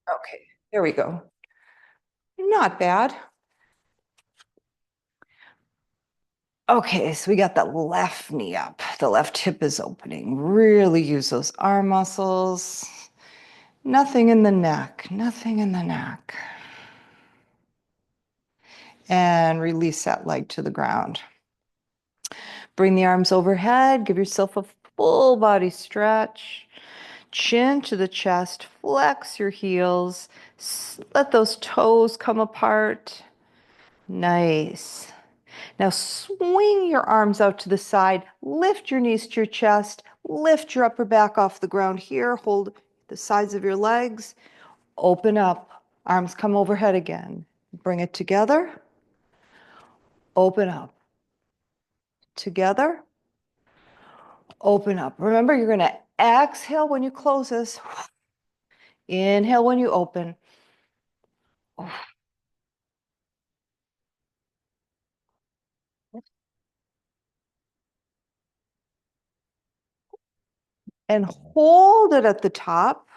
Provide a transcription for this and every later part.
Okay, there we go. Not bad. Okay, so we got the left knee up. The left hip is opening. Really use those arm muscles. Nothing in the neck, nothing in the neck. And release that leg to the ground. Bring the arms overhead. Give yourself a full body stretch. Chin to the chest. Flex your heels. Let those toes come apart. Nice. Now swing your arms out to the side, lift your knees to your chest, lift your upper back off the ground here, hold the sides of your legs, open up, arms come overhead again. Bring it together, open up, together, open up. Remember, you're going to exhale when you close this, inhale when you open. And hold it at the top.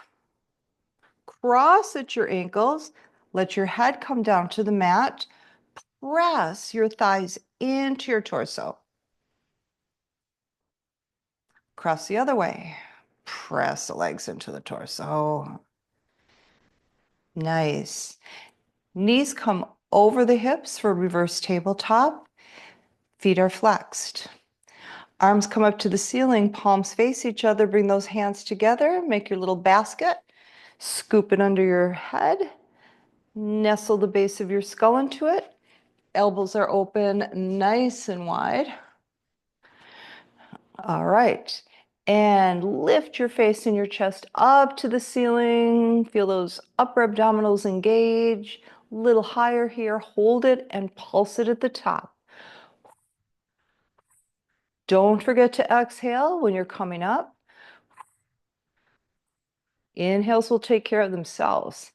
Cross at your ankles. Let your head come down to the mat. Press your thighs into your torso. Cross the other way. Press the legs into the torso. Nice. Knees come over the hips for reverse tabletop. Feet are flexed. Arms come up to the ceiling, palms face each other. Bring those hands together. Make your little basket. Scoop it under your head. Nestle the base of your skull into it. Elbows are open, nice and wide. All right. And lift your face and your chest up to the ceiling. Feel those upper abdominals engage. A little higher here. Hold it and pulse it at the top. Don't forget to exhale when you're coming up. Inhales will take care of themselves.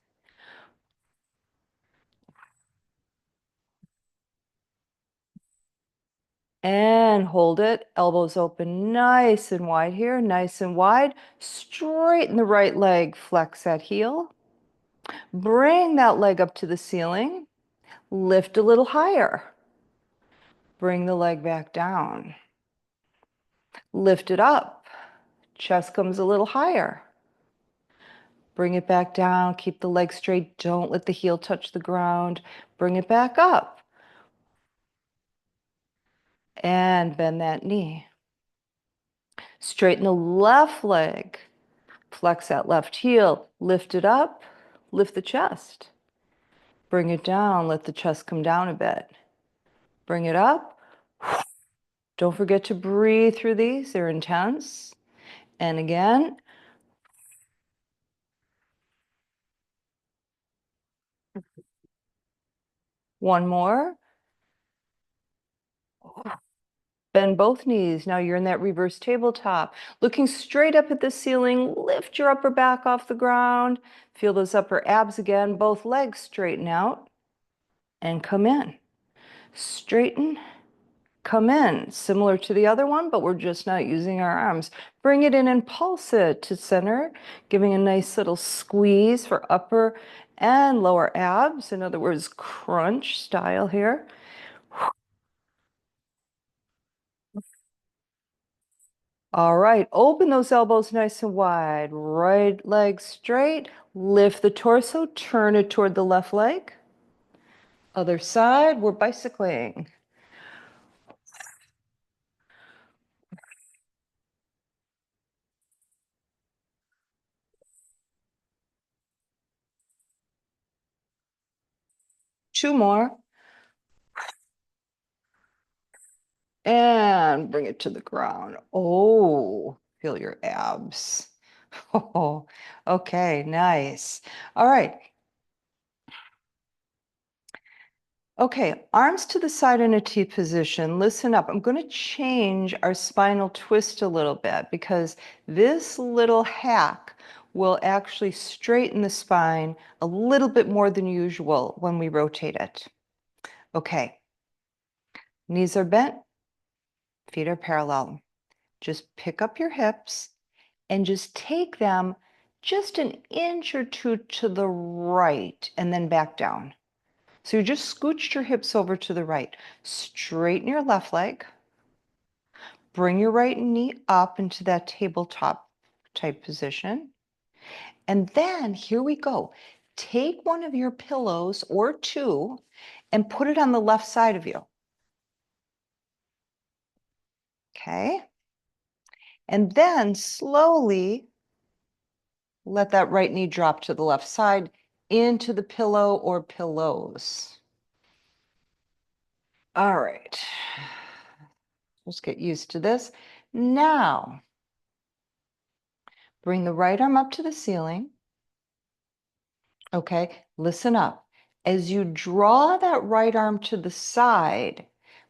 And hold it. Elbows open nice and wide here. Nice and wide. Straighten the right leg. Flex that heel. Bring that leg up to the ceiling. Lift a little higher. Bring the leg back down. Lift it up. Chest comes a little higher. Bring it back down. Keep the leg straight. Don't let the heel touch the ground. Bring it back up. And bend that knee. Straighten the left leg. Flex that left heel. Lift it up. Lift the chest. Bring it down. Let the chest come down a bit. Bring it up. Don't forget to breathe through these. They're intense. And again. One more. Bend both knees. Now you're in that reverse tabletop. Looking straight up at the ceiling. Lift your upper back off the ground. Feel those upper abs again. Both legs straighten out. And come in. Straighten. Come in. Similar to the other one, but we're just not using our arms. Bring it in and pulse it to center, giving a nice little squeeze for upper and lower abs. In other words, crunch style here. All right, open those elbows nice and wide. Right leg straight. Lift the torso, turn it toward the left leg. Other side, we're bicycling. Two more. And bring it to the ground. Oh, feel your abs. Oh, okay, nice. All right. Okay, arms to the side in a T position. Listen up. I'm going to change our spinal twist a little bit because this little hack will actually straighten the spine a little bit more than usual when we rotate it. Okay, knees are bent, feet are parallel. Just pick up your hips and just take them just an inch or two to the right and then back down. So you just scooched your hips over to the right. Straighten your left leg. Bring your right knee up into that tabletop type position. And then here we go. Take one of your pillows or two and put it on the left side of you. Okay. And then slowly let that right knee drop to the left side into the pillow or pillows. All right. Let's get used to this. Now, bring the right arm up to the ceiling. Okay, listen up. As you draw that right arm to the side,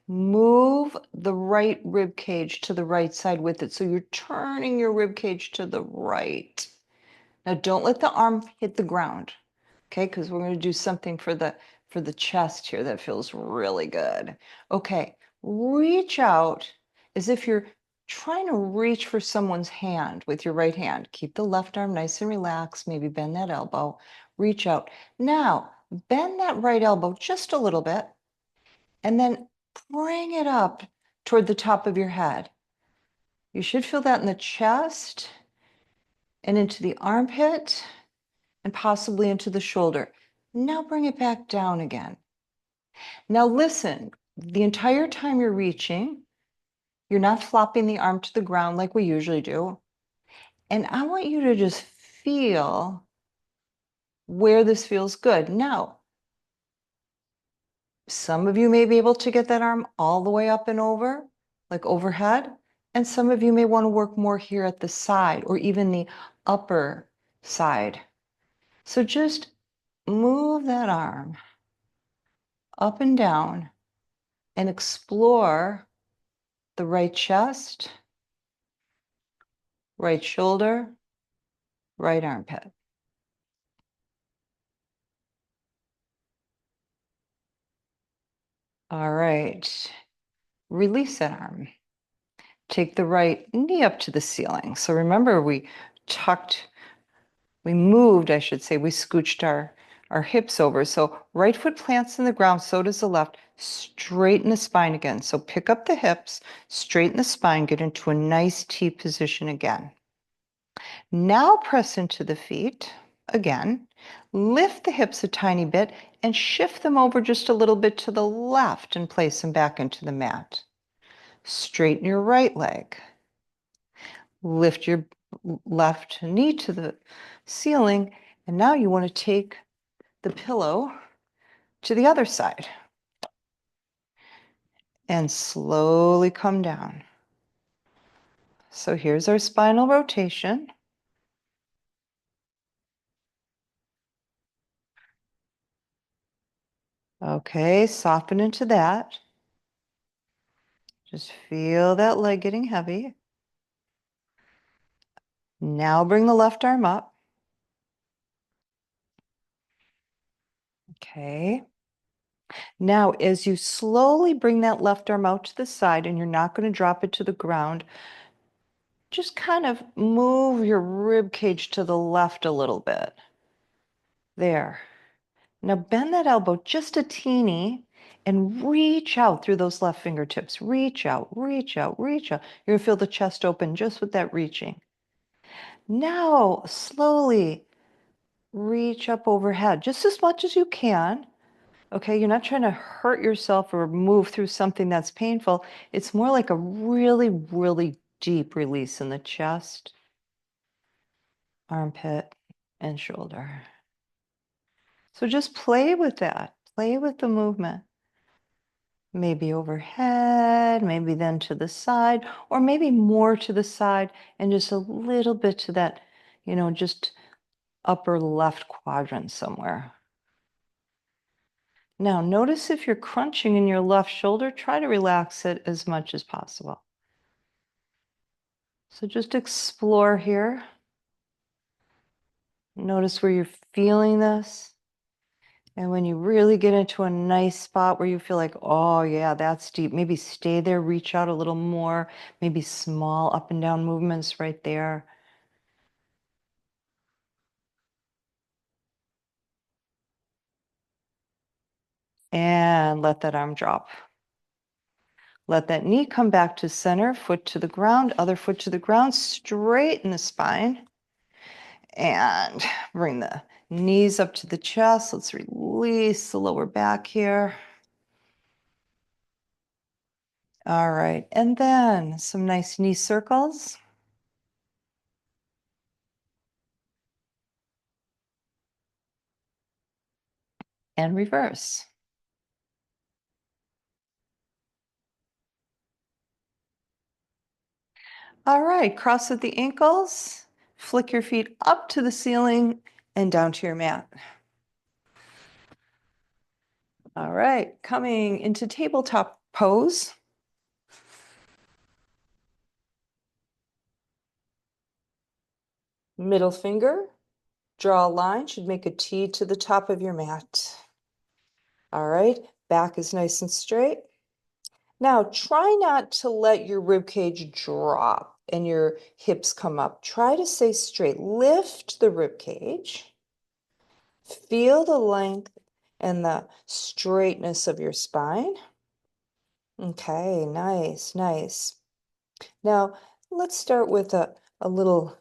move the right rib cage to the right side with it. So you're turning your rib cage to the right. Now don't let the arm hit the ground. Okay, because we're going to do something for the chest here that feels really good. Okay, reach out as if you're trying to reach for someone's hand with your right hand. Keep the left arm nice and relaxed. Maybe bend that elbow. Reach out. Now, bend that right elbow just a little bit and then bring it up toward the top of your head. You should feel that in the chest and into the armpit and possibly into the shoulder. Now bring it back down again. Now listen, the entire time you're reaching, you're not flopping the arm to the ground like we usually do. And I want you to just feel where this feels good. Now, some of you may be able to get that arm all the way up and over, like overhead. And some of you may want to work more here at the side or even the upper side. So just move that arm up and down and explore the right chest, right shoulder, right armpit. All right. Release that arm. Take the right knee up to the ceiling. So remember, we moved, I should say, we scooched our hips over. So right foot plants in the ground, so does the left. Straighten the spine again. So pick up the hips, straighten the spine, get into a nice T position again. Now press into the feet again. Lift the hips a tiny bit and shift them over just a little bit to the left and place them back into the mat. Straighten your right leg. Lift your left knee to the ceiling. And now you want to take the pillow to the other side and slowly come down. So here's our spinal rotation. Okay, soften into that. Just feel that leg getting heavy. Now bring the left arm up. Okay. Now, as you slowly bring that left arm out to the side, and you're not going to drop it to the ground, just kind of move your rib cage to the left a little bit. There. Now bend that elbow just a teeny and reach out through those left fingertips. Reach out, reach out, reach out. You're going to feel the chest open just with that reaching. Now, slowly reach up overhead, just as much as you can. Okay, you're not trying to hurt yourself or move through something that's painful. It's more like a really, really deep release in the chest, armpit, and shoulder. So just play with that. Play with the movement. Maybe overhead, maybe then to the side, or maybe more to the side and just a little bit to that, just upper left quadrant somewhere. Now, notice if you're crunching in your left shoulder, try to relax it as much as possible. So just explore here. Notice where you're feeling this. And when you really get into a nice spot where you feel like, oh yeah, that's deep, maybe stay there, reach out a little more, maybe small up and down movements right there. And let that arm drop. Let that knee come back to center, foot to the ground, other foot to the ground, straighten the spine. And bring the knees up to the chest. Let's release the lower back here. All right, and then some nice knee circles. And reverse. All right, cross at the ankles, flick your feet up to the ceiling and down to your mat. All right, coming into tabletop pose. Middle finger, draw a line, should make a T to the top of your mat. All right, back is nice and straight. Now, try not to let your rib cage drop and your hips come up. Try to stay straight. Lift the rib cage. Feel the length and the straightness of your spine. Okay, nice, nice. Now, let's start with a little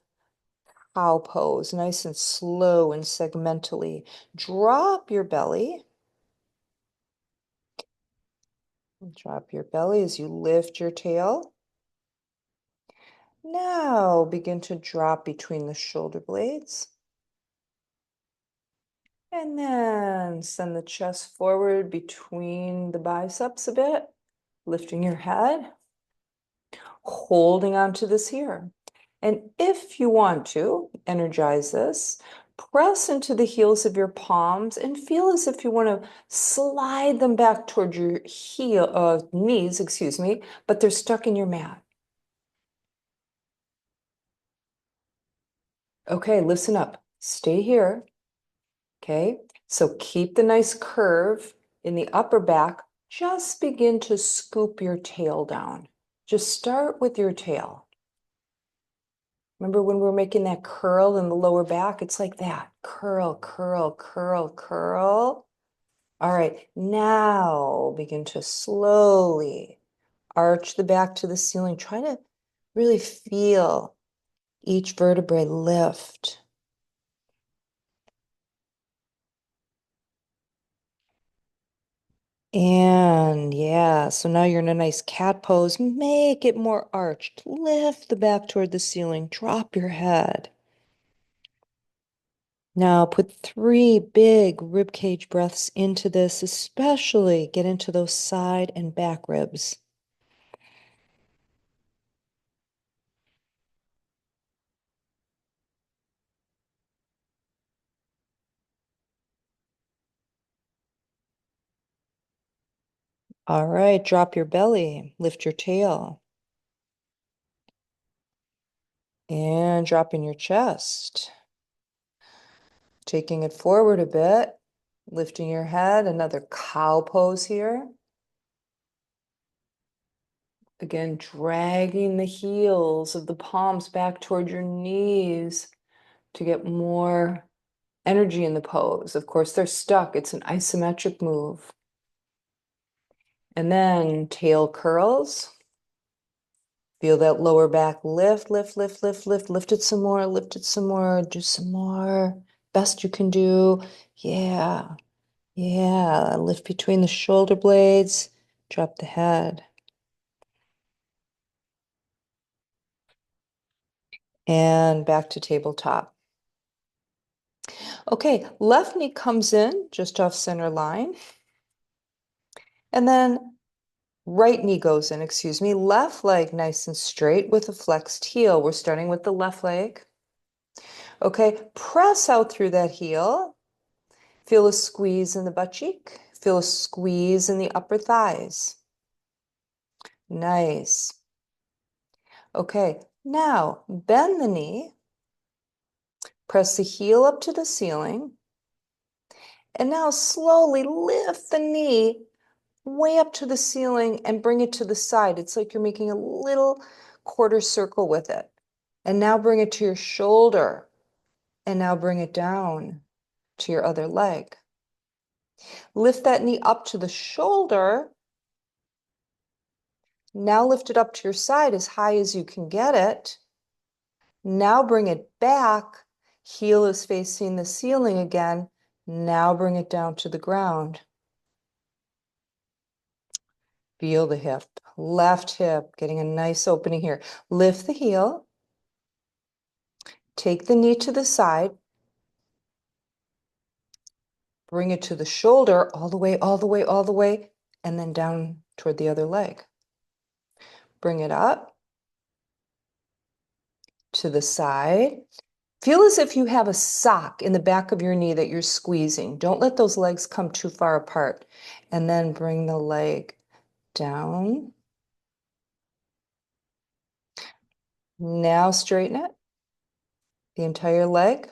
cow pose, nice and slow and segmentally. Drop your belly. Drop your belly as you lift your tail. Now begin to drop between the shoulder blades. And then send the chest forward between the biceps a bit, lifting your head, holding on to this here. And if you want to energize this, press into the heels of your palms and feel as if you want to slide them back toward your knees, excuse me, but they're stuck in your mat. Okay, listen up. Stay here. Okay, so keep the nice curve in the upper back. Just begin to scoop your tail down. Just start with your tail. Remember when we were making that curl in the lower back? It's like that. Curl, curl, curl, curl. All right, now begin to slowly arch the back to the ceiling. Try to really feel each vertebrae lift. And yeah, so now you're in a nice cat pose. Make it more arched. Lift the back toward the ceiling. Drop your head. Now put 3 big rib cage breaths into this, especially get into those side and back ribs. All right, drop your belly, lift your tail, and drop in your chest. Taking it forward a bit, lifting your head, another cow pose here. Again, dragging the heels of the palms back toward your knees to get more energy in the pose. Of course, they're stuck. It's an isometric move. And then tail curls. Feel that lower back lift, lift, lift, lift, lift. Lift it some more, lift it some more. Do some more. Best you can do. Yeah, yeah. Lift between the shoulder blades. Drop the head. And back to tabletop. Okay, left knee comes in just off center line. And then right knee goes in, excuse me. Left leg nice and straight with a flexed heel. We're starting with the left leg. Okay, press out through that heel. Feel a squeeze in the butt cheek. Feel a squeeze in the upper thighs. Nice. Okay, now bend the knee. Press the heel up to the ceiling. And now slowly lift the knee way up to the ceiling and bring it to the side. It's like you're making a little quarter circle with it. And now bring it to your shoulder. And now bring it down to your other leg. Lift that knee up to the shoulder. Now lift it up to your side as high as you can get it. Now bring it back. Heel is facing the ceiling again. Now bring it down to the ground. Feel the hip. Left hip, getting a nice opening here. Lift the heel. Take the knee to the side. Bring it to the shoulder, all the way, all the way, all the way, and then down toward the other leg. Bring it up to the side. Feel as if you have a sock in the back of your knee that you're squeezing. Don't let those legs come too far apart. And then bring the leg down. Now straighten it, the entire leg.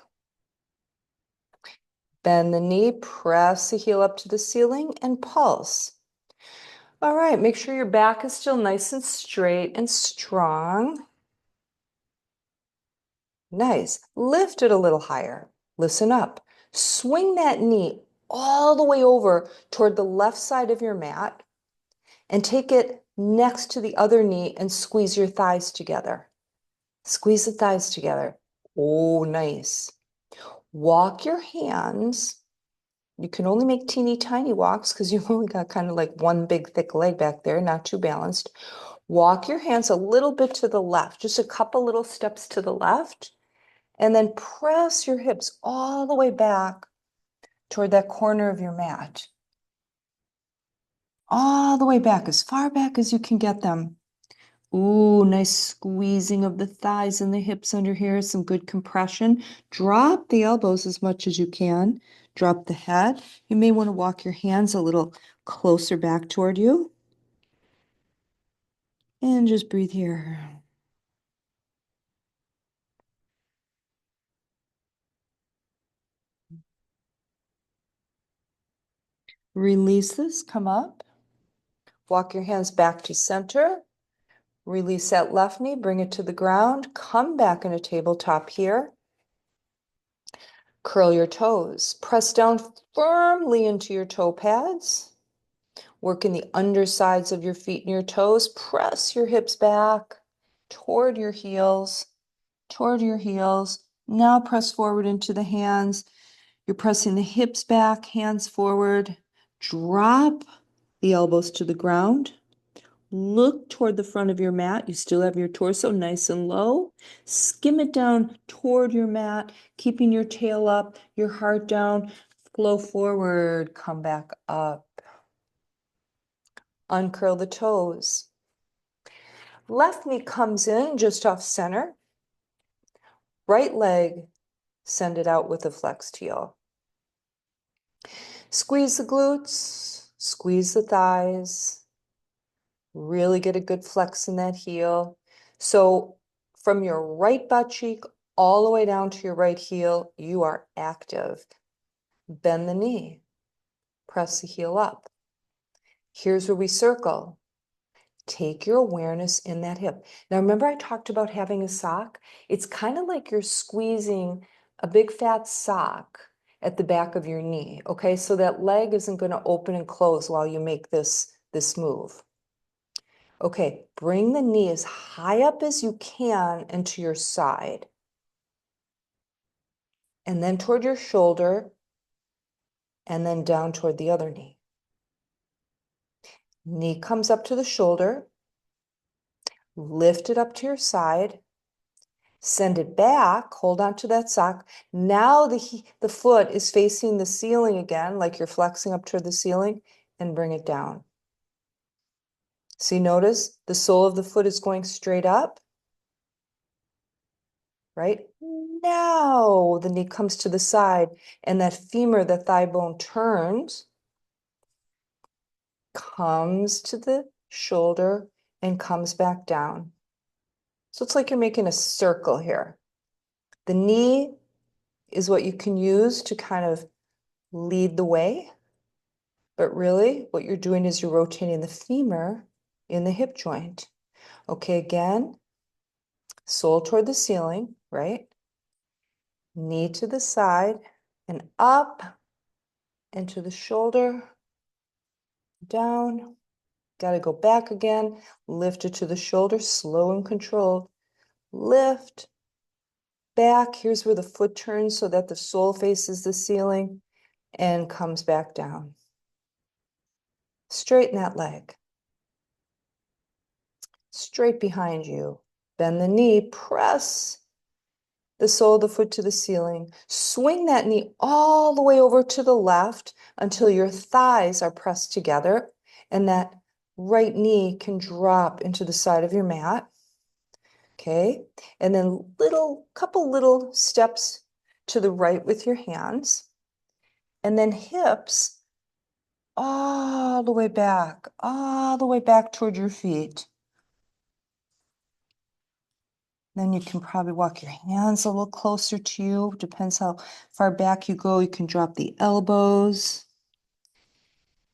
Bend the knee, press the heel up to the ceiling, and pulse. All right, make sure your back is still nice and straight and strong. Nice. Lift it a little higher. Listen up. Swing that knee all the way over toward the left side of your mat and take it next to the other knee and squeeze your thighs together. Squeeze the thighs together. Oh, nice. Walk your hands. You can only make teeny tiny walks because you've only got kind of like one big thick leg back there, not too balanced. Walk your hands a little bit to the left, just a couple little steps to the left. And then press your hips all the way back toward that corner of your mat. All the way back, as far back as you can get them. Ooh, nice squeezing of the thighs and the hips under here, some good compression. Drop the elbows as much as you can. Drop the head. You may want to walk your hands a little closer back toward you. And just breathe here. Release this, come up. Walk your hands back to center. Release that left knee, bring it to the ground. Come back in a tabletop here. Curl your toes. Press down firmly into your toe pads. Work in the undersides of your feet and your toes. Press your hips back toward your heels, toward your heels. Now press forward into the hands. You're pressing the hips back, hands forward. Drop the elbows to the ground. Look toward the front of your mat. You still have your torso nice and low. Skim it down toward your mat, keeping your tail up, your heart down. Flow forward, come back up. Uncurl the toes. Left knee comes in just off center. Right leg, send it out with a flexed heel. Squeeze the glutes, squeeze the thighs. Really get a good flex in that heel. So from your right butt cheek all the way down to your right heel, you are active. Bend the knee, press the heel up. Here's where we circle. Take your awareness in that hip. Now, remember I talked about having a sock? It's kind of like you're squeezing a big fat sock at the back of your knee, okay? So that leg isn't going to open and close while you make this move. Okay, bring the knee as high up as you can into your side. And then toward your shoulder, and then down toward the other knee. Knee comes up to the shoulder. Lift it up to your side. Send it back. Hold on to that sock. Now the foot is facing the ceiling again, like you're flexing up toward the ceiling, and bring it down. See, notice the sole of the foot is going straight up. Right? Now the knee comes to the side and that femur, the thigh bone turns, comes to the shoulder and comes back down. So it's like you're making a circle here. The knee is what you can use to kind of lead the way, but really what you're doing is you're rotating the femur in the hip joint. Okay, again, sole toward the ceiling, right? Knee to the side and up into the shoulder, down. Got to go back again. Lift it to the shoulder, slow and controlled. Lift, back. Here's where the foot turns so that the sole faces the ceiling and comes back down. Straighten that leg. Straight behind you. Bend the knee, press the sole of the foot to the ceiling. Swing that knee all the way over to the left until your thighs are pressed together and that right knee can drop into the side of your mat. Okay, and then couple little steps to the right with your hands, and then hips all the way back toward your feet. Then you can probably walk your hands a little closer to you. Depends how far back you go. You can drop the elbows.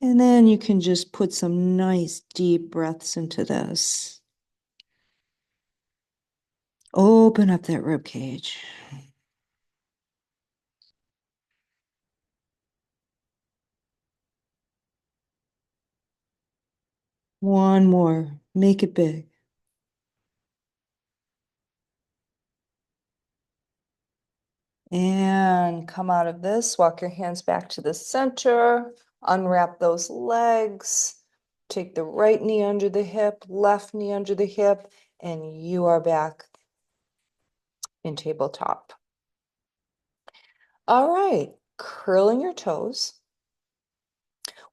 And then you can just put some nice deep breaths into this. Open up that rib cage. One more. Make it big. And come out of this, walk your hands back to the center, unwrap those legs, take the right knee under the hip, left knee under the hip, and you are back in tabletop. All right, curling your toes,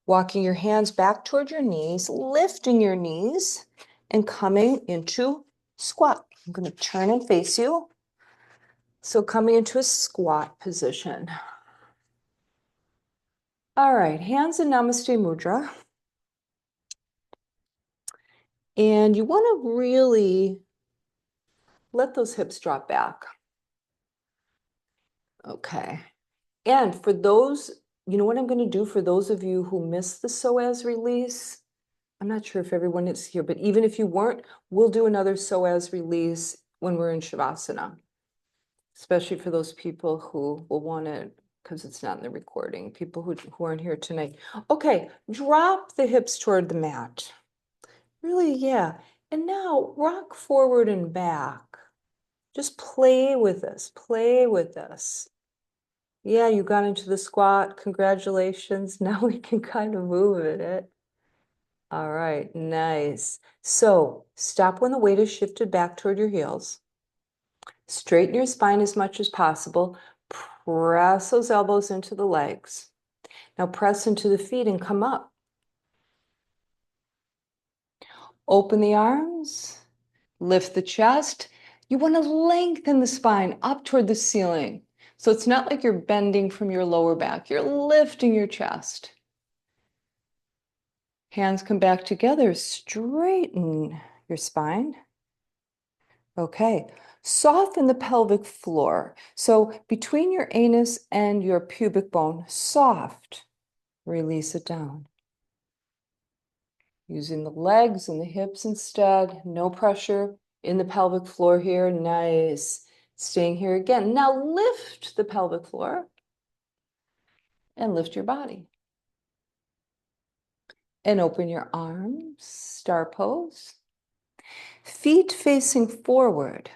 walking your hands back toward your knees, lifting your knees, and coming into squat. I'm going to turn and face you. So coming into a squat position. All right, hands in Namaste Mudra. And you want to really let those hips drop back. Okay. And for those, you know what I'm going to do for those of you who missed the psoas release? I'm not sure if everyone is here, but even if you weren't, we'll do another psoas release when we're in Shavasana, especially for those people who will want it because it's not in the recording, people who aren't here tonight. Okay, drop the hips toward the mat. Really, yeah. And now rock forward and back. Just play with this, play with this. Yeah, you got into the squat. Congratulations. Now we can kind of move in it. All right, nice. So stop when the weight is shifted back toward your heels. Straighten your spine as much as possible. Press those elbows into the legs. Now press into the feet and come up. Open the arms. Lift the chest. You want to lengthen the spine up toward the ceiling. So it's not like you're bending from your lower back. You're lifting your chest. Hands come back together. Straighten your spine. Okay. Soften the pelvic floor. So between your anus and your pubic bone, soft. Release it down. Using the legs and the hips instead. No pressure in the pelvic floor here. Nice. Staying here again. Now lift the pelvic floor and lift your body. And open your arms, star pose. Feet facing forward.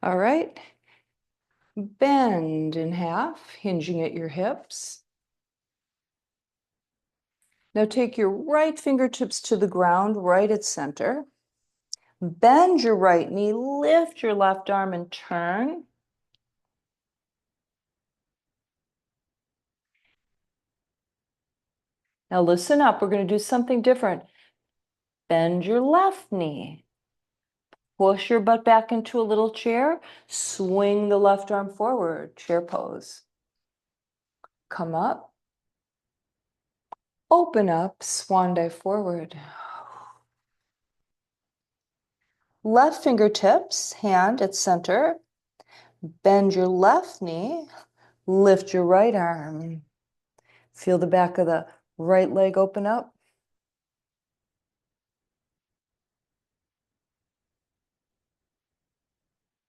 All right. Bend in half, hinging at your hips. Now take your right fingertips to the ground, right at center. Bend your right knee, lift your left arm and turn. Now listen up, we're going to do something different. Bend your left knee. Push your butt back into a little chair. Swing the left arm forward, chair pose. Come up. Open up, swan dive forward. Left fingertips, hand at center. Bend your left knee. Lift your right arm. Feel the back of the right leg open up.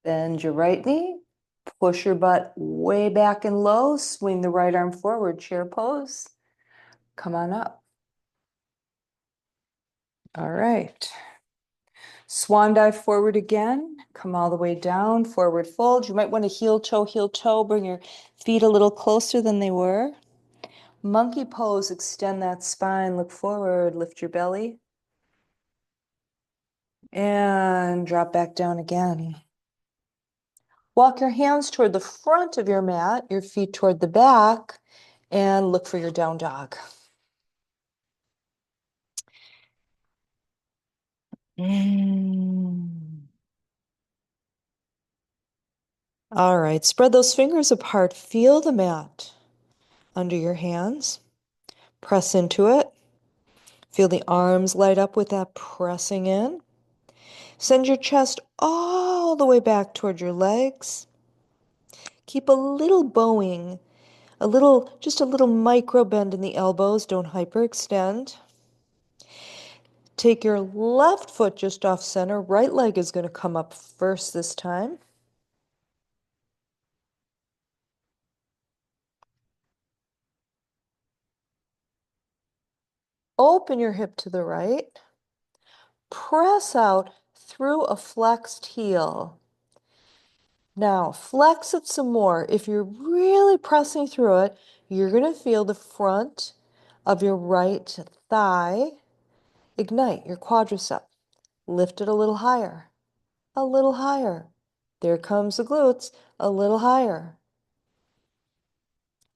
Bend your right knee. Push your butt way back and low. Swing the right arm forward, chair pose. Come on up. All right. Swan dive forward again. Come all the way down, forward fold. You might want to heel toe. Bring your feet a little closer than they were. Monkey pose, extend that spine, look forward, lift your belly. And drop back down again. Walk your hands toward the front of your mat, your feet toward the back, and look for your down dog. All right, spread those fingers apart. Feel the mat under your hands. Press into it. Feel the arms light up with that pressing in. Send your chest all the way back toward your legs. Keep a little bowing, just a little micro bend in the elbows. Don't hyperextend. Take your left foot just off center. Right leg is going to come up first this time. Open your hip to the right. Press out through a flexed heel. Now, flex it some more. If you're really pressing through it, you're going to feel the front of your right thigh ignite, your quadricep. Lift it a little higher, a little higher. There comes the glutes, a little higher.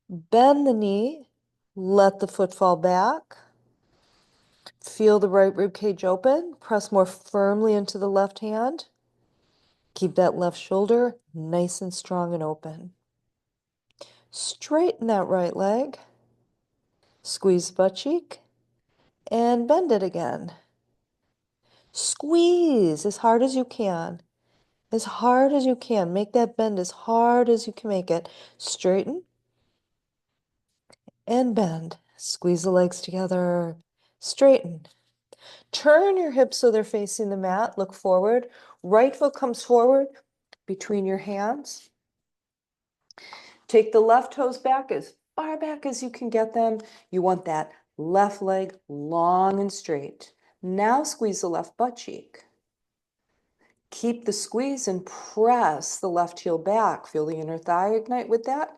Bend the knee, let the foot fall back. Feel the right rib cage open. Press more firmly into the left hand. Keep that left shoulder nice and strong and open. Straighten that right leg. Squeeze butt cheek and bend it again. Squeeze as hard as you can. As hard as you can. Make that bend as hard as you can make it. Straighten and bend. Squeeze the legs together. Straighten. Turn your hips so they're facing the mat. Look forward. Right foot comes forward between your hands. Take the left toes back as far back as you can get them. You want that left leg long and straight. Now squeeze the left butt cheek. Keep the squeeze and press the left heel back. Feel the inner thigh ignite with that.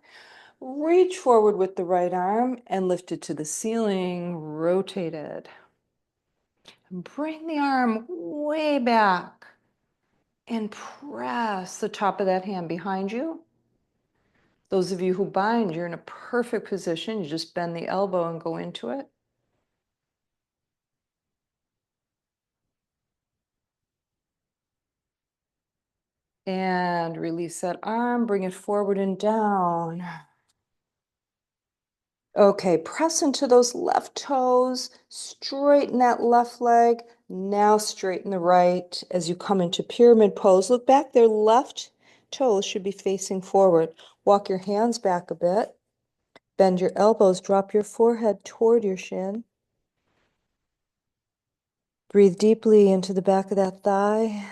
Reach forward with the right arm and lift it to the ceiling. Rotate it. Bring the arm way back and press the top of that hand behind you. Those of you who bind, you're in a perfect position. You just bend the elbow and go into it. And release that arm, bring it forward and down. Okay, press into those left toes, straighten that left leg. Now straighten the right as you come into pyramid pose. Look back there, left toes should be facing forward. Walk your hands back a bit. Bend your elbows, drop your forehead toward your shin. Breathe deeply into the back of that thigh.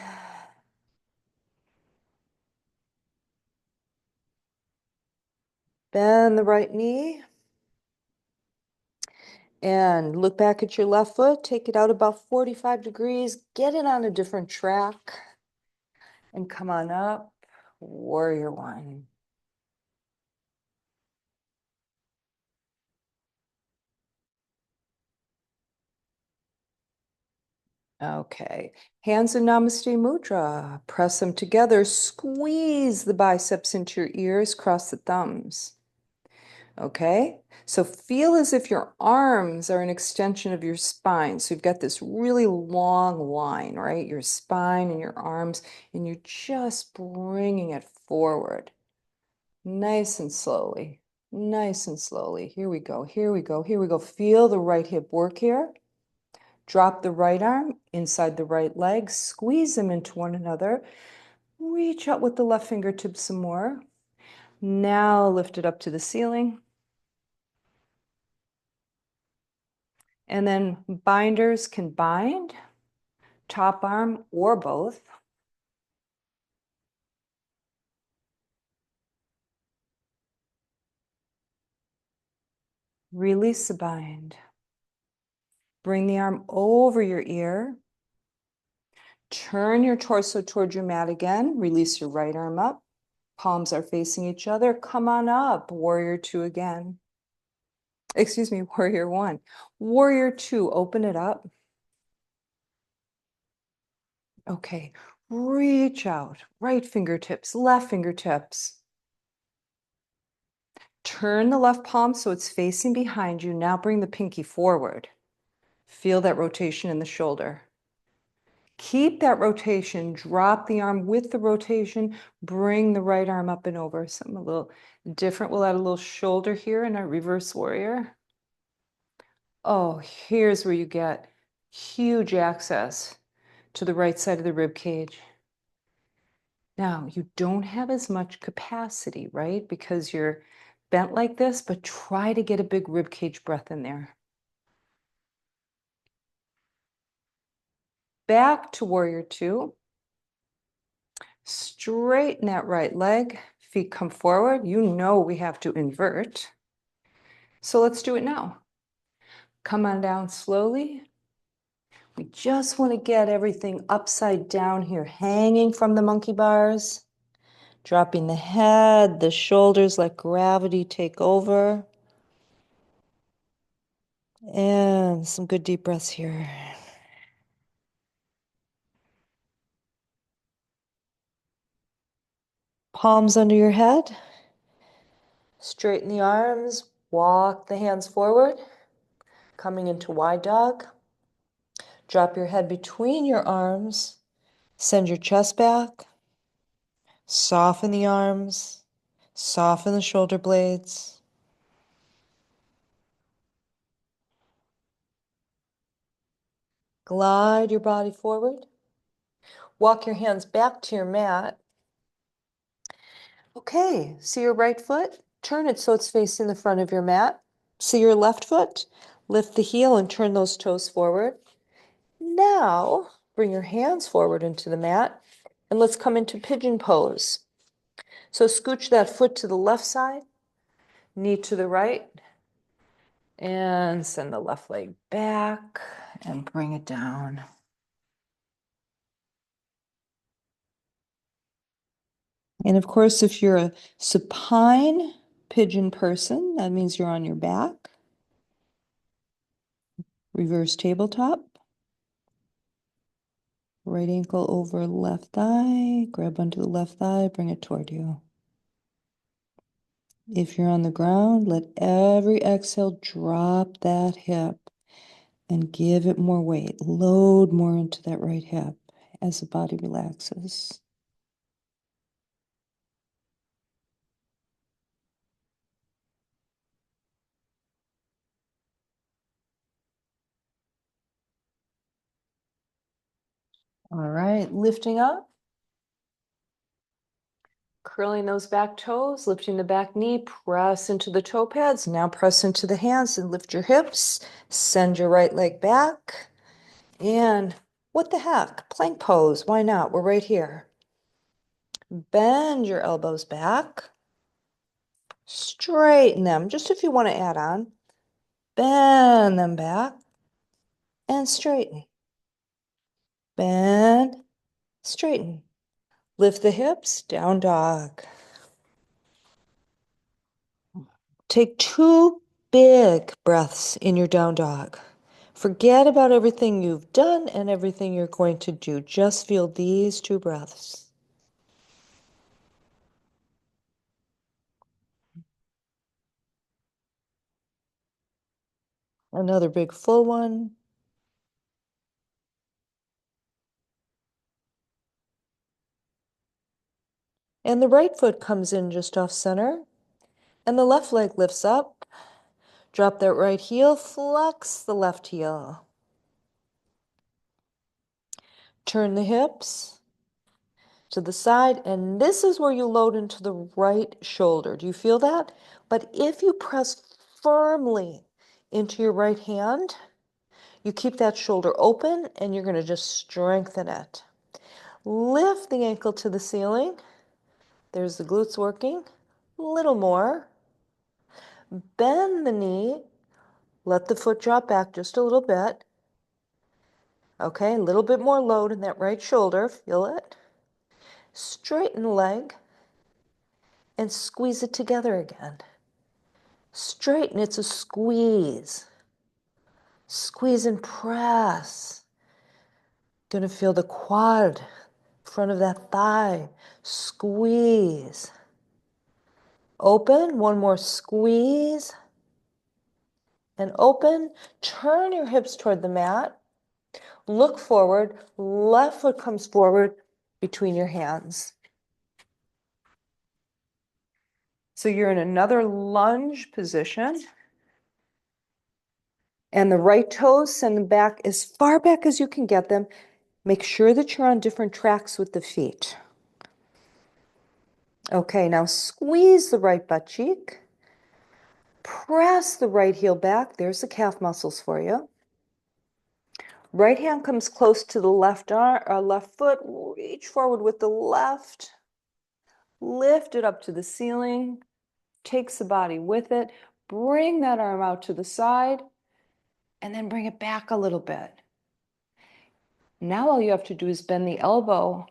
Bend the right knee. And look back at your left foot. Take it out about 45 degrees. Get it on a different track. And come on up. Warrior one. Okay. Hands in Namaste Mudra. Press them together. Squeeze the biceps into your ears. Cross the thumbs. Okay, so feel as if your arms are an extension of your spine. So you've got this really long line, right? Your spine and your arms, and you're just bringing it forward. Nice and slowly, nice and slowly. Here we go, here we go, here we go. Feel the right hip work here. Drop the right arm inside the right leg. Squeeze them into one another. Reach out with the left fingertips some more. Now lift it up to the ceiling. And then binders can bind, top arm or both. Release the bind. Bring the arm over your ear. Turn your torso towards your mat again. Release your right arm up. Palms are facing each other. Come on up. Warrior two again. Excuse me, warrior one. Warrior two, open it up. Okay, reach out. Right fingertips, left fingertips. Turn the left palm so it's facing behind you. Now bring the pinky forward. Feel that rotation in the shoulder. Keep that rotation. Drop the arm with the rotation. Bring the right arm up and over. Something a little different. We'll add a little shoulder here in our reverse warrior. Oh, here's where you get huge access to the right side of the rib cage. Now, you don't have as much capacity, right? Because you're bent like this, but try to get a big rib cage breath in there. Back to warrior two. Straighten that right leg. Feet come forward. You know we have to invert. So let's do it now. Come on down slowly. We just want to get everything upside down here, hanging from the monkey bars. Dropping the head, the shoulders, let gravity take over. And some good deep breaths here. Palms under your head. Straighten the arms. Walk the hands forward. Coming into wide dog. Drop your head between your arms. Send your chest back. Soften the arms. Soften the shoulder blades. Glide your body forward. Walk your hands back to your mat. Okay, see your right foot? Turn it so it's facing the front of your mat. See your left foot? Lift the heel and turn those toes forward. Now, bring your hands forward into the mat and let's come into pigeon pose. So scooch that foot to the left side, knee to the right, and send the left leg back and bring it down. And of course, if you're a supine pigeon person, that means you're on your back. Reverse tabletop. Right ankle over left thigh. Grab onto the left thigh, bring it toward you. If you're on the ground, let every exhale drop that hip and give it more weight. Load more into that right hip as the body relaxes. All right, lifting up. Curling those back toes, lifting the back knee, press into the toe pads. Now press into the hands and lift your hips. Send your right leg back. And what the heck? Plank pose. Why not? We're right here. Bend your elbows back. Straighten them, just if you want to add on. Bend them back and straighten. Bend, straighten. Lift the hips, down dog. Take 2 big breaths in your down dog. Forget about everything you've done and everything you're going to do. Just feel these 2 breaths. Another big full one. And the right foot comes in just off center. And the left leg lifts up. Drop that right heel, flex the left heel. Turn the hips to the side, and this is where you load into the right shoulder. Do you feel that? But if you press firmly into your right hand, you keep that shoulder open and you're going to just strengthen it. Lift the ankle to the ceiling. There's the glutes working. A little more. Bend the knee Let the foot drop back just a little bit. Okay, a little bit more load in that right shoulder. Feel it. Straighten the leg and squeeze it together again. Straighten, it's a squeeze. Squeeze and press. Gonna feel the quad, front of that thigh. Squeeze. Open, one more squeeze. And open. Turn your hips toward the mat. Look forward. Left foot comes forward between your hands. So you're in another lunge position. And the right toes, send them back as far back as you can get them. Make sure that you're on different tracks with the feet. Okay, now squeeze the right butt cheek. Press the right heel back. There's the calf muscles for you. Right hand comes close to the left arm, or left foot. Reach forward with the left. Lift it up to the ceiling. Takes the body with it. Bring that arm out to the side, and then bring it back a little bit. Now all you have to do is bend the elbow,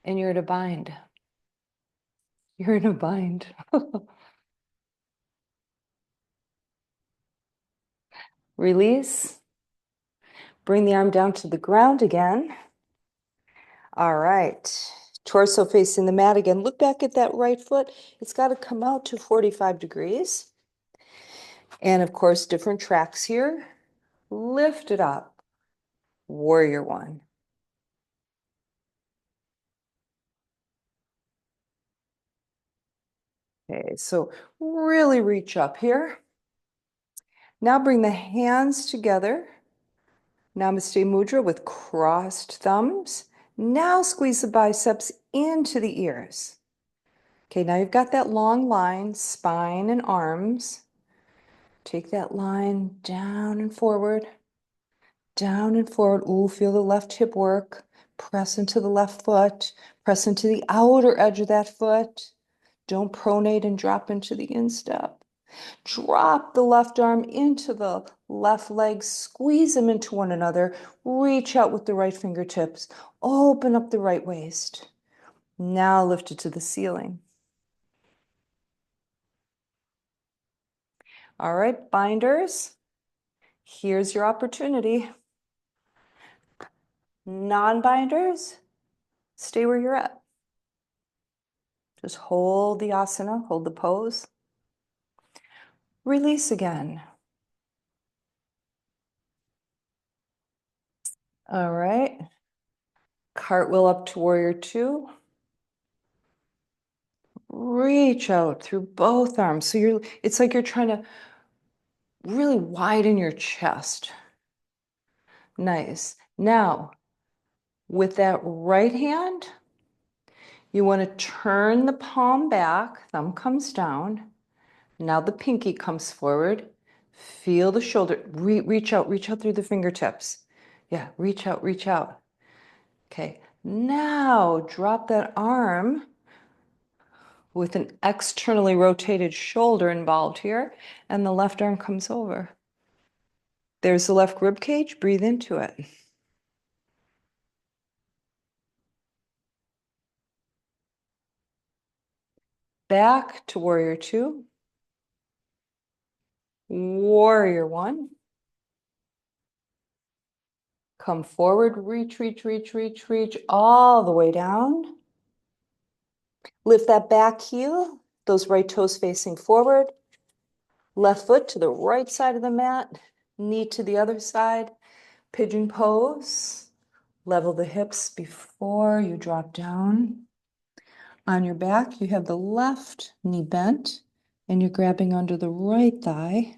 and you're in a bind. You're in a bind. Release. Bring the arm down to the ground again. All right. Torso facing the mat again. Look back at that right foot. It's got to come out to 45 degrees. And of course, different tracks here. Lift it up. Warrior one. Okay, so really reach up here. Now bring the hands together. Namaste Mudra with crossed thumbs. Now squeeze the biceps into the ears. Okay, now you've got that long line, spine and arms. Take that line down and forward. Down and forward. Ooh, feel the left hip work. Press into the left foot. Press into the outer edge of that foot. Don't pronate and drop into the instep. Drop the left arm into the left leg. Squeeze them into one another. Reach out with the right fingertips. Open up the right waist. Now lift it to the ceiling. All right, binders. Here's your opportunity. Non-binders, stay where you're at. Just hold the asana, hold the pose. Release again. All right. Cartwheel up to warrior two. Reach out through both arms. So it's like you're trying to really widen your chest. Nice. Now, with that right hand, you want to turn the palm back, thumb comes down. Now the pinky comes forward. Feel the shoulder. Reach out through the fingertips. Yeah, reach out, reach out. Okay, now drop that arm with an externally rotated shoulder involved here, and the left arm comes over. There's the left rib cage. Breathe into it. Back to warrior two. Warrior one. Come forward, reach, reach, reach, reach, reach, all the way down. Lift that back heel, those right toes facing forward. Left foot to the right side of the mat, knee to the other side. Pigeon pose. Level the hips before you drop down. On your back, you have the left knee bent, and you're grabbing under the right thigh.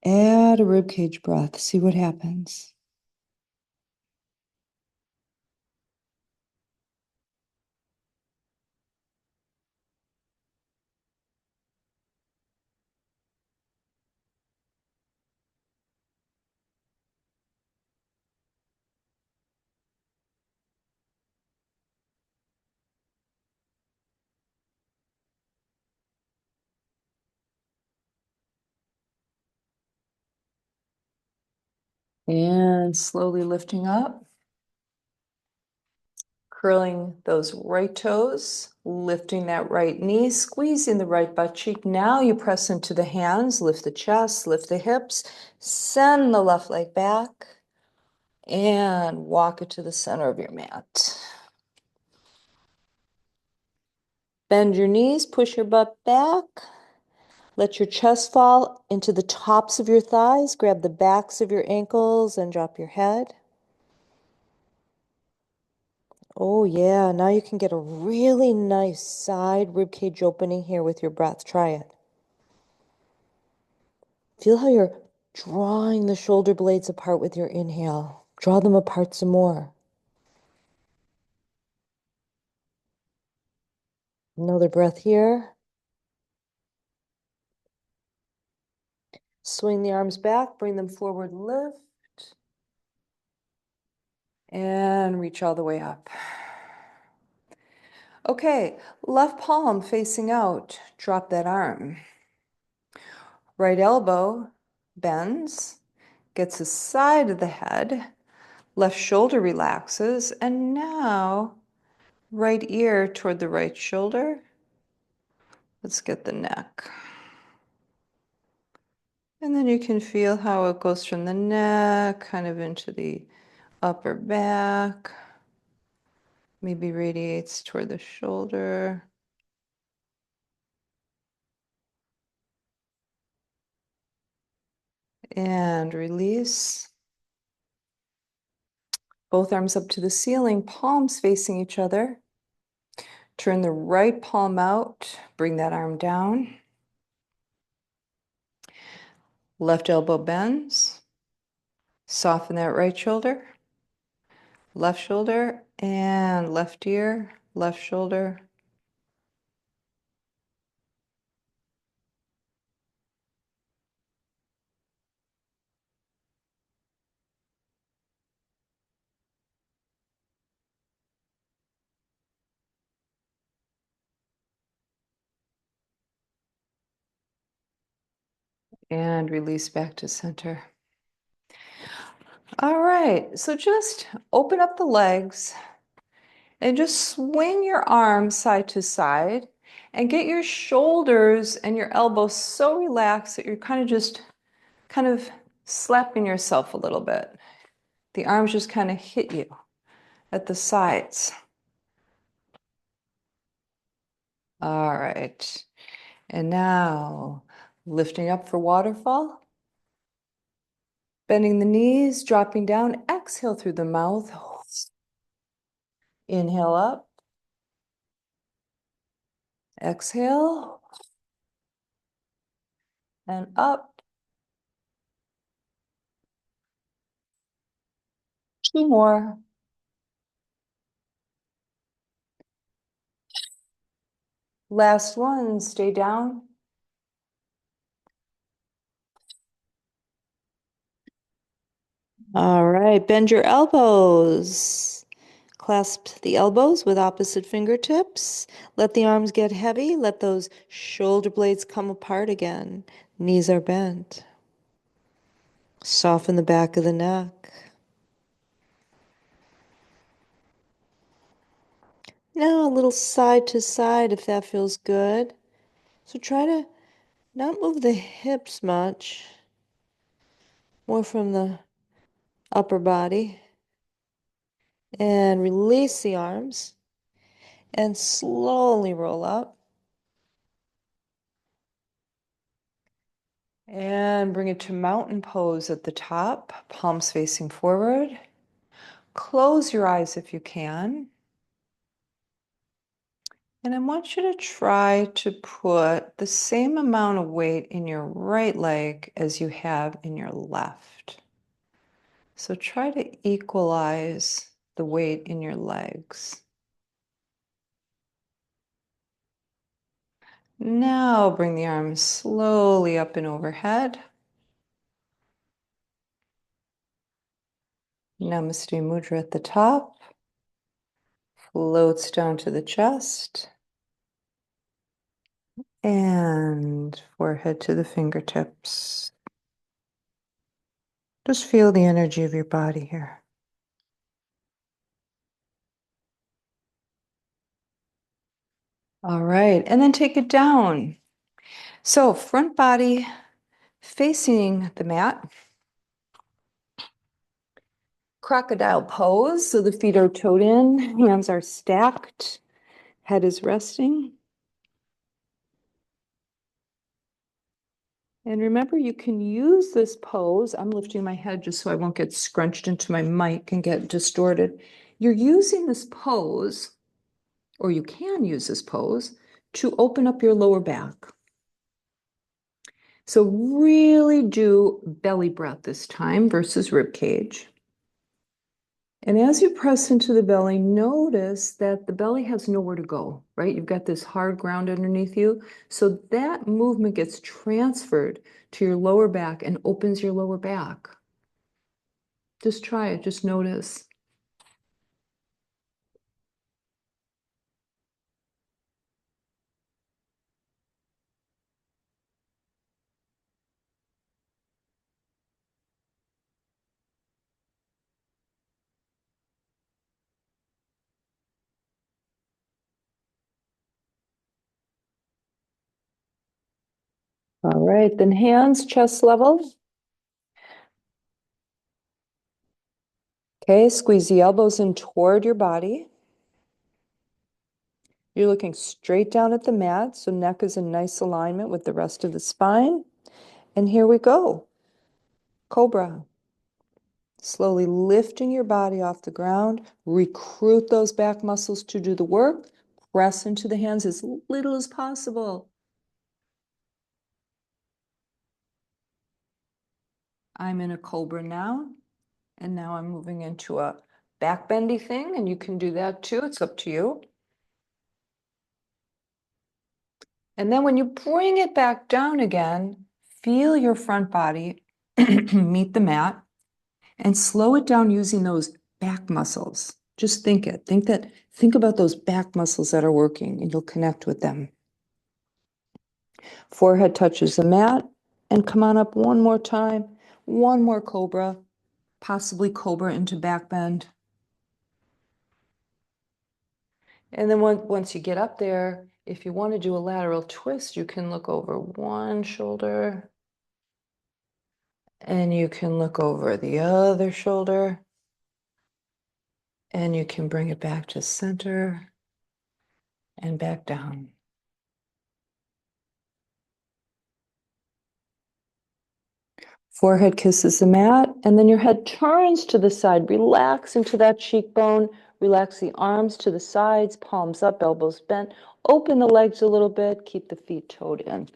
Add a ribcage breath. See what happens. And slowly lifting up, curling those right toes, lifting that right knee, squeezing the right butt cheek. Now you press into the hands, lift the chest, lift the hips, send the left leg back, and walk it to the center of your mat. Bend your knees, push your butt back. Let your chest fall into the tops of your thighs. Grab the backs of your ankles and drop your head. Oh, yeah. Now you can get a really nice side ribcage opening here with your breath. Try it. Feel how you're drawing the shoulder blades apart with your inhale. Draw them apart some more. Another breath here. Swing the arms back, bring them forward, lift, and reach all the way up. Okay, left palm facing out. Drop that arm. Right elbow bends, gets the side of the head. Left shoulder relaxes. And now, right ear toward the right shoulder. Let's get the neck. And then you can feel how it goes from the neck kind of into the upper back. Maybe radiates toward the shoulder. And release. Both arms up to the ceiling, palms facing each other. Turn the right palm out, bring that arm down. Left elbow bends. Soften that right shoulder. Left shoulder and left ear, left shoulder. And release back to center. All right, so just open up the legs and just swing your arms side to side and get your shoulders and your elbows so relaxed that you're kind of slapping yourself a little bit. The arms just kind of hit you at the sides. All right, and now lifting up for waterfall. Bending the knees, dropping down, exhale through the mouth. Inhale up. Exhale. And up. Two more. Last one, stay down. All right, bend your elbows. Clasp the elbows with opposite fingertips. Let the arms get heavy. Let those shoulder blades come apart again. Knees are bent. Soften the back of the neck. Now a little side to side if that feels good. So try to not move the hips much, more from the upper body. And release the arms and slowly roll up. And bring it to mountain pose at the top, palms facing forward. Close your eyes if you can. And I want you to try to put the same amount of weight in your right leg as you have in your left. So try to equalize the weight in your legs. Now bring the arms slowly up and overhead. Namaste Mudra at the top. Floats down to the chest. And forehead to the fingertips. Just feel the energy of your body here. All right, and then take it down. So front body facing the mat. Crocodile pose, so the feet are toed in, hands are stacked, head is resting. And remember, you can use this pose. I'm lifting my head just so I won't get scrunched into my mic and get distorted. You're using this pose, or you can use this pose, to open up your lower back. So really do belly breath this time versus rib cage. And as you press into the belly, notice that the belly has nowhere to go, right? You've got this hard ground underneath you. So that movement gets transferred to your lower back and opens your lower back. Just try it, just notice. All right, then hands chest level. Okay, squeeze the elbows in toward your body. You're looking straight down at the mat, so neck is in nice alignment with the rest of the spine. And here we go. Cobra. Slowly lifting your body off the ground. Recruit those back muscles to do the work. Press into the hands as little as possible. I'm in a cobra now. And now I'm moving into a back bendy thing, and you can do that too. It's up to you. And then when you bring it back down again, feel your front body meet the mat and slow it down using those back muscles. Just think it. Think about those back muscles that are working, and you'll connect with them. Forehead touches the mat, and come on up one more time. One more cobra, possibly cobra into back bend. And then once you get up there, if you want to do a lateral twist, you can look over one shoulder and you can look over the other shoulder and you can bring it back to center and back down. Forehead kisses the mat, and then your head turns to the side. Relax into that cheekbone. Relax the arms to the sides, palms up, elbows bent. Open the legs a little bit. Keep the feet toed in.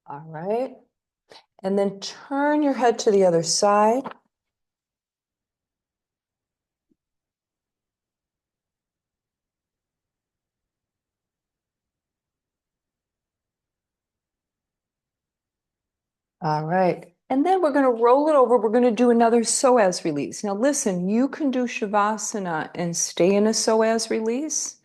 All right. And then turn your head to the other side. All right. And then we're going to roll it over. We're going to do another psoas release. Now, listen, you can do Shavasana and stay in a psoas release.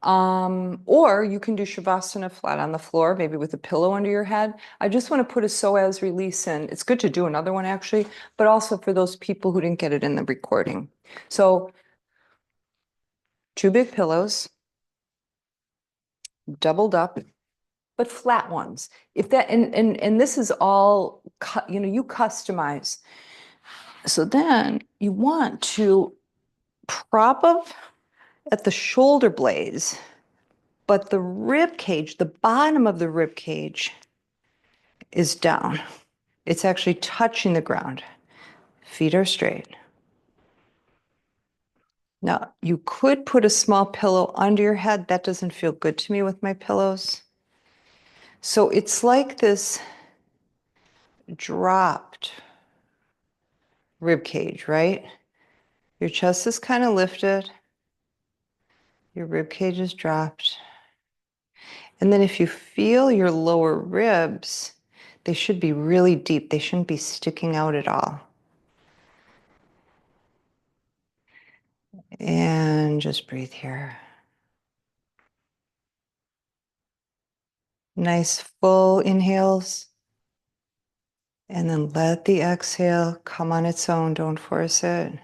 Or you can do Shavasana flat on the floor, maybe with a pillow under your head. I just want to put a psoas release in. It's good to do another one, actually, but also for those people who didn't get it in the recording. So, two big pillows, doubled up, but flat ones. If that and this is all you customize. So then you want to prop up at the shoulder blades, but the rib cage, the bottom of the rib cage is down. It's actually touching the ground. Feet are straight. Now, you could put a small pillow under your head. That doesn't feel good to me with my pillows. So it's like this dropped rib cage, right? Your chest is kind of lifted. Your rib cage is dropped. And then if you feel your lower ribs, they should be really deep. They shouldn't be sticking out at all. And just breathe here. Nice full inhales. And then let the exhale come on its own. Don't force it.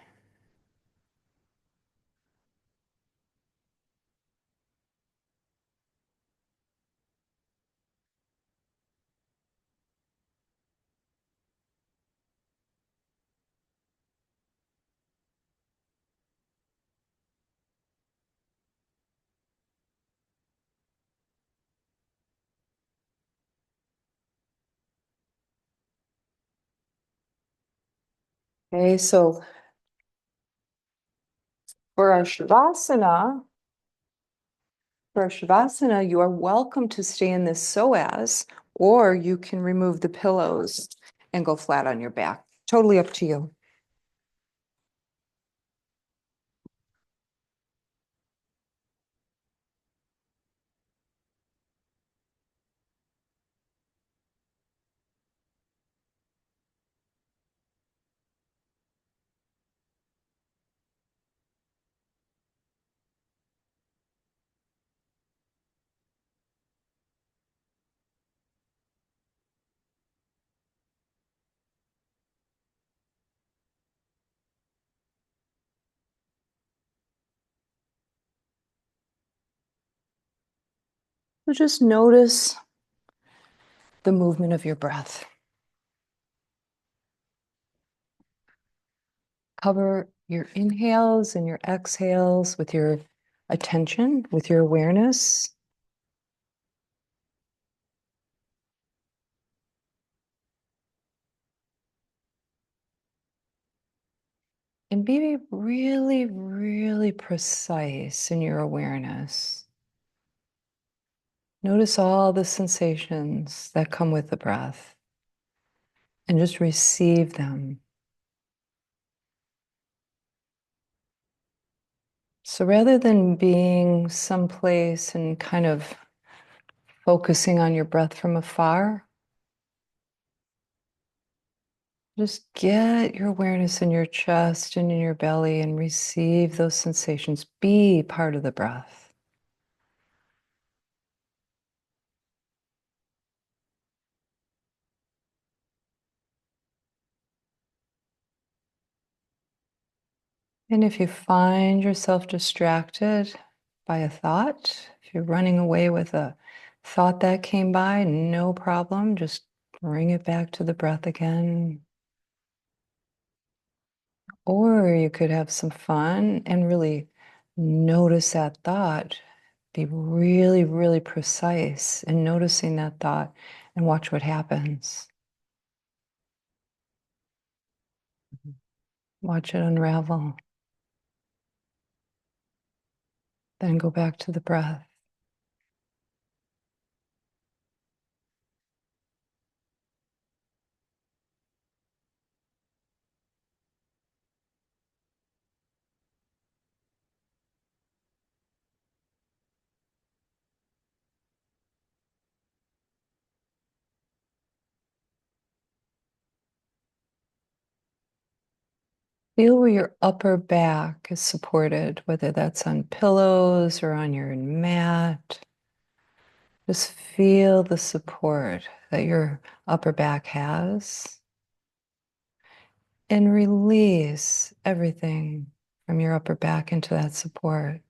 Okay, so for our Shavasana, you are welcome to stay in this psoas, or you can remove the pillows and go flat on your back. Totally up to you. So just notice the movement of your breath. Cover your inhales and your exhales with your attention, with your awareness. And be really, really precise in your awareness. Notice all the sensations that come with the breath and just receive them. So rather than being someplace and kind of focusing on your breath from afar, just get your awareness in your chest and in your belly and receive those sensations. Be part of the breath. And if you find yourself distracted by a thought, if you're running away with a thought that came by, no problem. Just bring it back to the breath again. Or you could have some fun and really notice that thought. Be really, really precise in noticing that thought and watch what happens. Watch it unravel. Then go back to the breath. Feel where your upper back is supported, whether that's on pillows or on your mat. Just feel the support that your upper back has and release everything from your upper back into that support.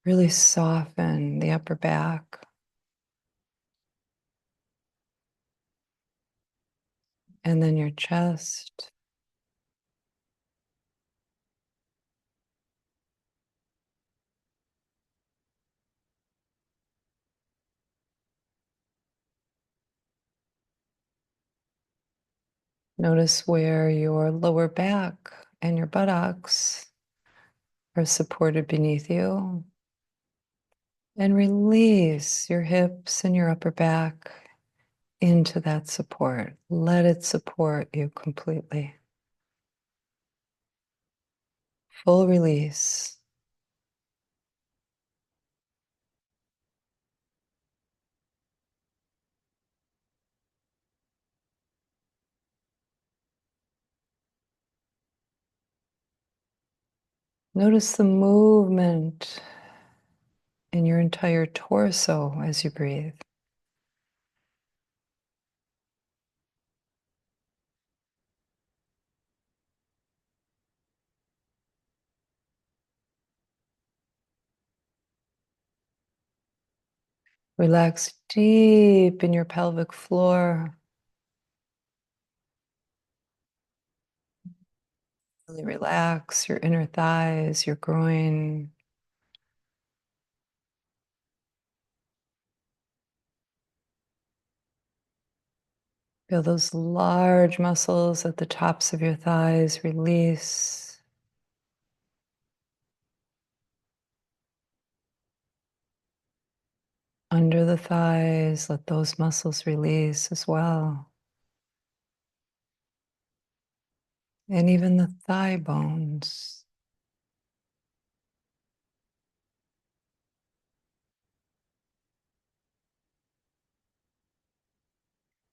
Really soften the upper back and then your chest. Notice where your lower back and your buttocks are supported beneath you. And release your hips and your upper back into that support. Let it support you completely. Full release. Notice the movement in your entire torso as you breathe. Relax deep in your pelvic floor. Really relax your inner thighs, your groin. Feel those large muscles at the tops of your thighs release. Under the thighs, let those muscles release as well. And even the thigh bones.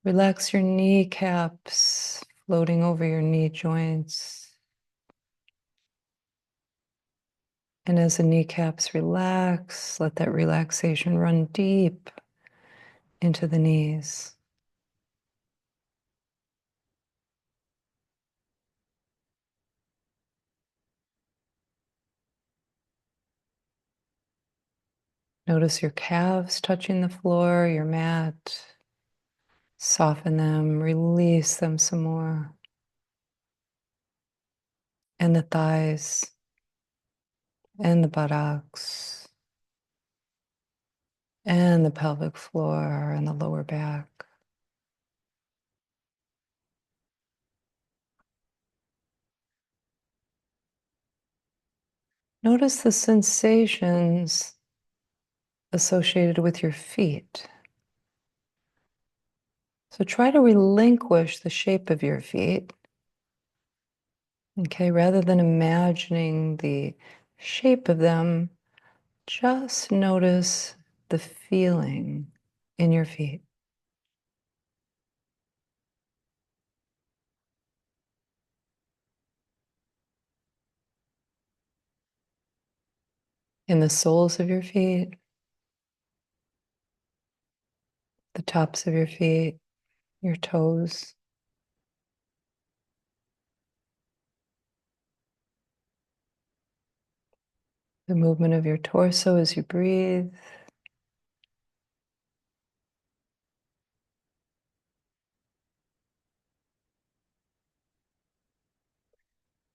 Relax your kneecaps, floating over your knee joints. And as the kneecaps relax, let that relaxation run deep into the knees. Notice your calves touching the floor, your mat. Soften them, release them some more. And the thighs and the buttocks and the pelvic floor and the lower back. Notice the sensations associated with your feet. So try to relinquish the shape of your feet. Okay, rather than imagining the shape of them, just notice the feeling in your feet, in the soles of your feet, the tops of your feet, your toes. The movement of your torso as you breathe.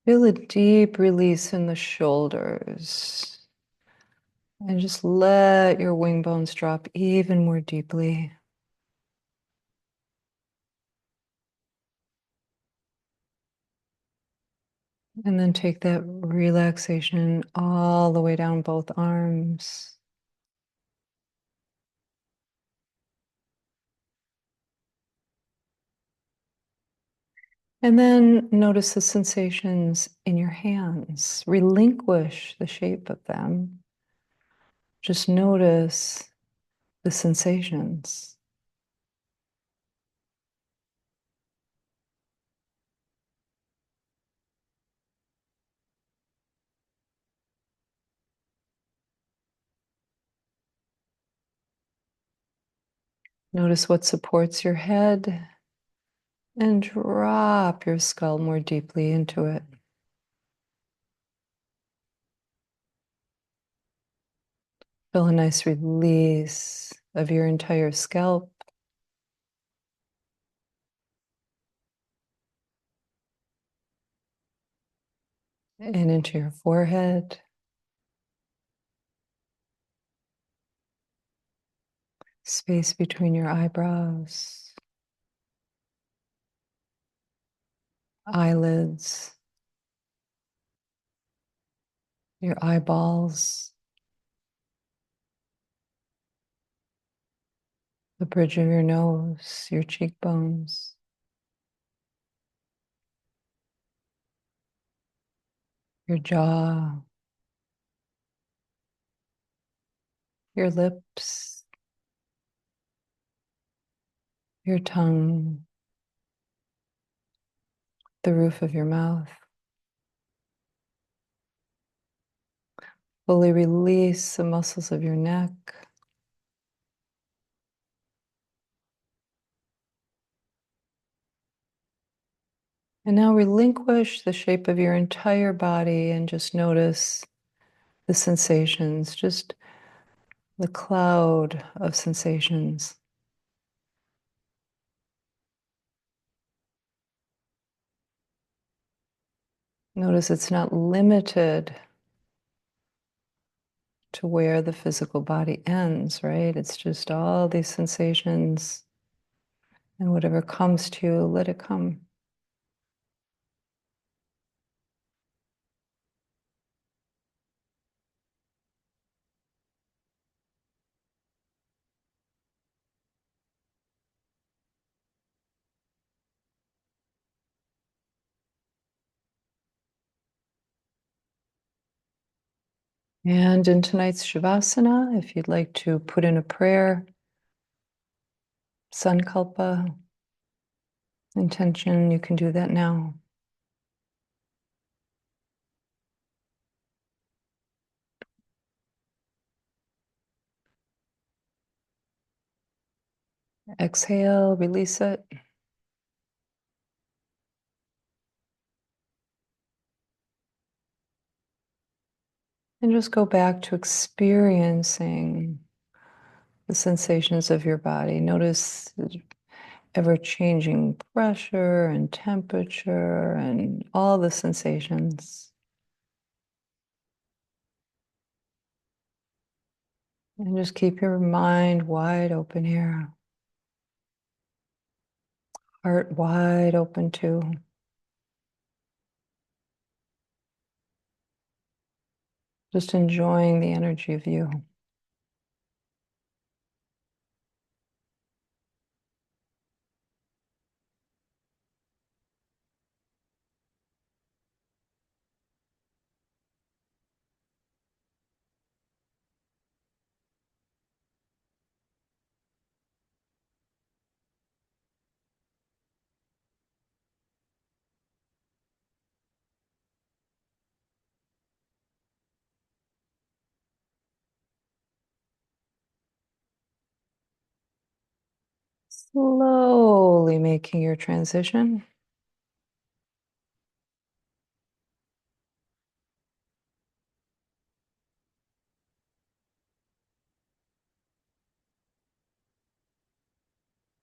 Feel a deep release in the shoulders. And just let your wing bones drop even more deeply. And then take that relaxation all the way down both arms. And then notice the sensations in your hands. Relinquish the shape of them. Just notice the sensations. Notice what supports your head and drop your skull more deeply into it. Feel a nice release of your entire scalp. And into your forehead, space between your eyebrows, eyelids, your eyeballs, the bridge of your nose, your cheekbones, your jaw, your lips, your tongue, the roof of your mouth. Fully release the muscles of your neck. And now relinquish the shape of your entire body and just notice the sensations, just the cloud of sensations. Notice it's not limited to where the physical body ends, right? It's just all these sensations, and whatever comes to you, let it come. And in tonight's Shavasana, if you'd like to put in a prayer, Sankalpa, intention, you can do that now. Exhale, release it. And just go back to experiencing the sensations of your body. Notice the ever-changing pressure and temperature and all the sensations. And just keep your mind wide open here. Heart wide open too. Just enjoying the energy of you. Slowly making your transition.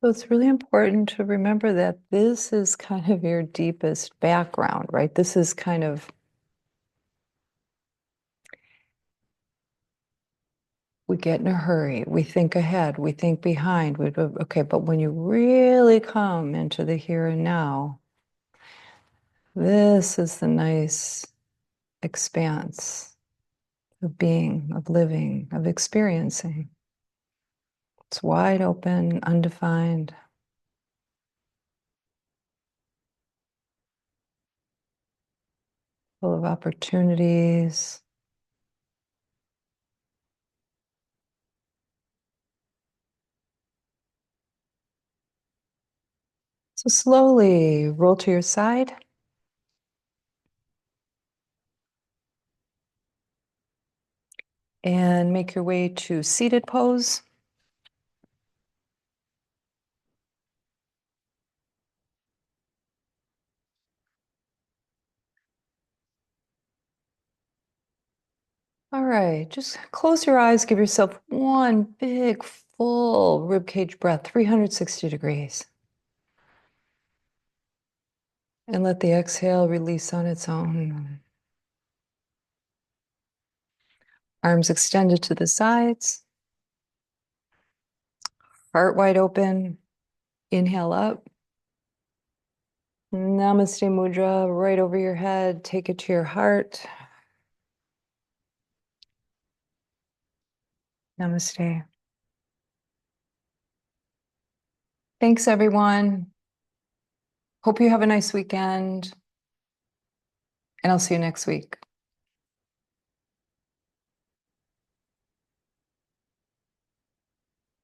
So it's really important to remember that this is kind of your deepest background, right? This is kind of, we get in a hurry, we think ahead, we think behind. Okay, but when you really come into the here and now, this is the nice expanse of being, of living, of experiencing. It's wide open, undefined, full of opportunities. So slowly roll to your side. And make your way to seated pose. All right, just close your eyes, give yourself one big full ribcage breath, 360 degrees. And let the exhale release on its own. Arms extended to the sides. Heart wide open. Inhale up. Namaste Mudra, right over your head. Take it to your heart. Namaste. Thanks, everyone. Hope you have a nice weekend. And I'll see you next week.